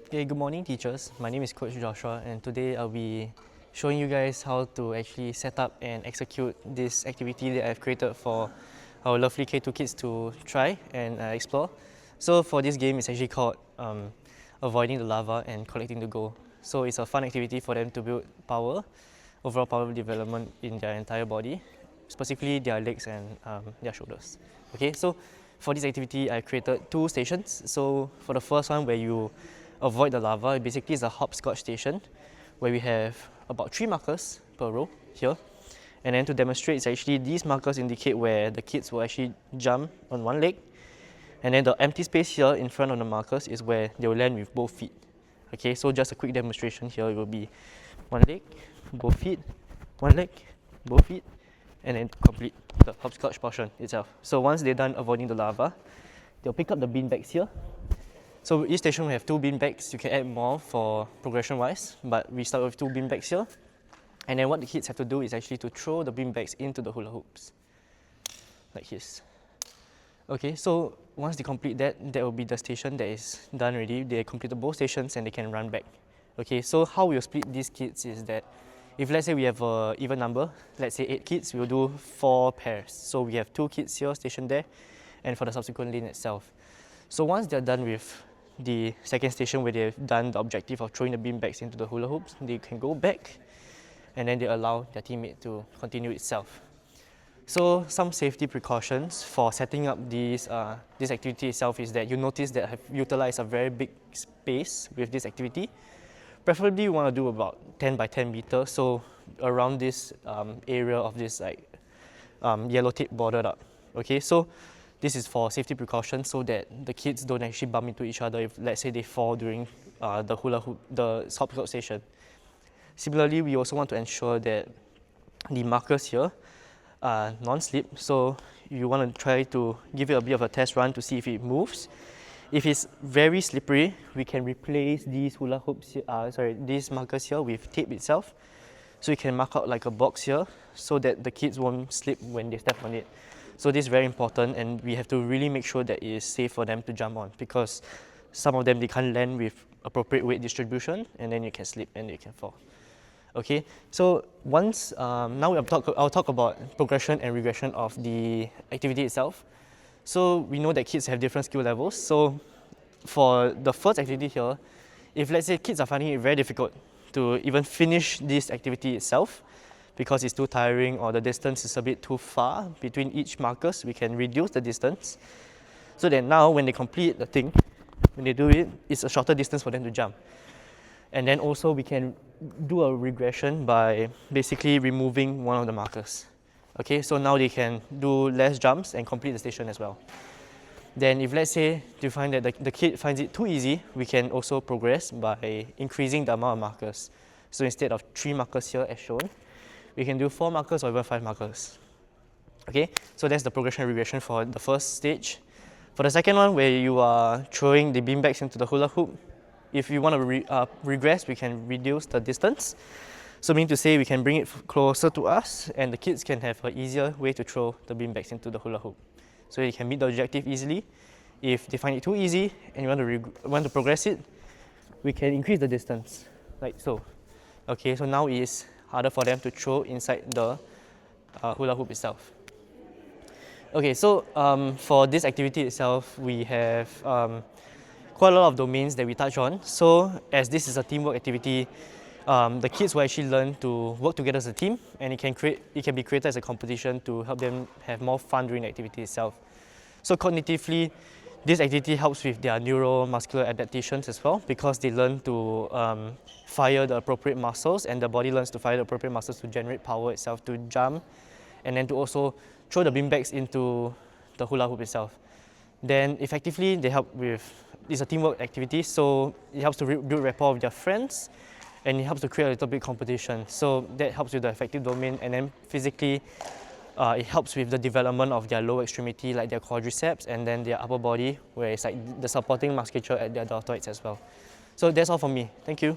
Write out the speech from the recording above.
Okay, good morning teachers. My name is Coach Joshua and today I'll be showing you guys how to actually set up and execute this activity that I've created for our lovely K2 kids to try and explore. So for this game, it's actually called avoiding the lava and collecting the gold. So it's a fun activity for them to build power, overall power development in their entire body, specifically their legs and their shoulders. Okay, so for this activity, I created two stations. So for the first one, where you avoid the lava, it basically is a hopscotch station where we have about 3 markers per row here. And then to demonstrate, it's actually these markers indicate where the kids will actually jump on one leg. And then the empty space here in front of the markers is where they will land with both feet. Okay, so just a quick demonstration here, it will be one leg, both feet, one leg, both feet, and then complete the hopscotch portion itself. So once they're done avoiding the lava, they'll pick up the bean bags here. So each station will have 2 bean bags. You can add more for progression wise, but we start with 2 bean bags here. And then what the kids have to do is actually to throw the bean bags into the hula hoops, like this. Okay, so once they complete that, that will be the station that is done already. They completed both stations and they can run back. Okay, so how we'll split these kids is that if let's say we have an even number, let's say 8 kids, we'll do 4 pairs. So we have 2 kids here stationed there and for the subsequent lane itself. So once they're done with the second station where they've done the objective of throwing the bean bags into the hula hoops, they can go back and then they allow their teammate to continue itself. So some safety precautions for setting up this activity itself is that you notice that I've utilized a very big space with this activity. Preferably you want to do about 10 by 10 meters, so around this area of this yellow tape bordered up. Okay, so this is for safety precautions so that the kids don't actually bump into each other if let's say they fall during the hopscotch station. Similarly, we also want to ensure that the markers here are non-slip, so you want to try to give it a bit of a test run to see if it moves. If it's very slippery, we can replace these these markers here with tape itself. So you can mark out like a box here so that the kids won't slip when they step on it. So this is very important and we have to really make sure that it is safe for them to jump on because some of them, they can't land with appropriate weight distribution and then you can slip and you can fall. Okay, so once, now I'll talk about progression and regression of the activity itself. So we know that kids have different skill levels. So for the first activity here, if let's say kids are finding it very difficult to even finish this activity itself because it's too tiring or the distance is a bit too far between each markers, we can reduce the distance so that now when they complete the thing, when they do it, it's a shorter distance for them to jump. And then also we can do a regression by basically removing one of the markers. Okay, so now they can do less jumps and complete the station as well. Then if let's say you find that the kid finds it too easy, we can also progress by increasing the amount of markers. So instead of 3 markers here as shown, we can do 4 markers or even 5 markers. Okay, so that's the progression and regression for the first stage. For the second one, where you are throwing the beanbags into the hula hoop, if you want to regress, we can reduce the distance. So meaning to say we can bring it closer to us and the kids can have an easier way to throw the beanbags into the hula hoop. So you can meet the objective easily. If they find it too easy and you want to progress it, we can increase the distance, like so. Okay, so now it is harder for them to throw inside the hula hoop itself. Okay, so for this activity itself, we have quite a lot of domains that we touch on. So as this is a teamwork activity, the kids will actually learn to work together as a team, and it can be created as a competition to help them have more fun during the activity itself. So cognitively, this activity helps with their neuromuscular adaptations as well because they learn to fire the appropriate muscles and the body learns to fire the appropriate muscles to generate power itself to jump and then to also throw the beanbags into the hula hoop itself. Then effectively, they help with, it's a teamwork activity, so it helps to build rapport with their friends and it helps to create a little bit of competition. So that helps with the effective domain, and then physically it helps with the development of their lower extremity like their quadriceps and then their upper body where it's like the supporting musculature at their deltoids as well. So that's all from me. Thank you.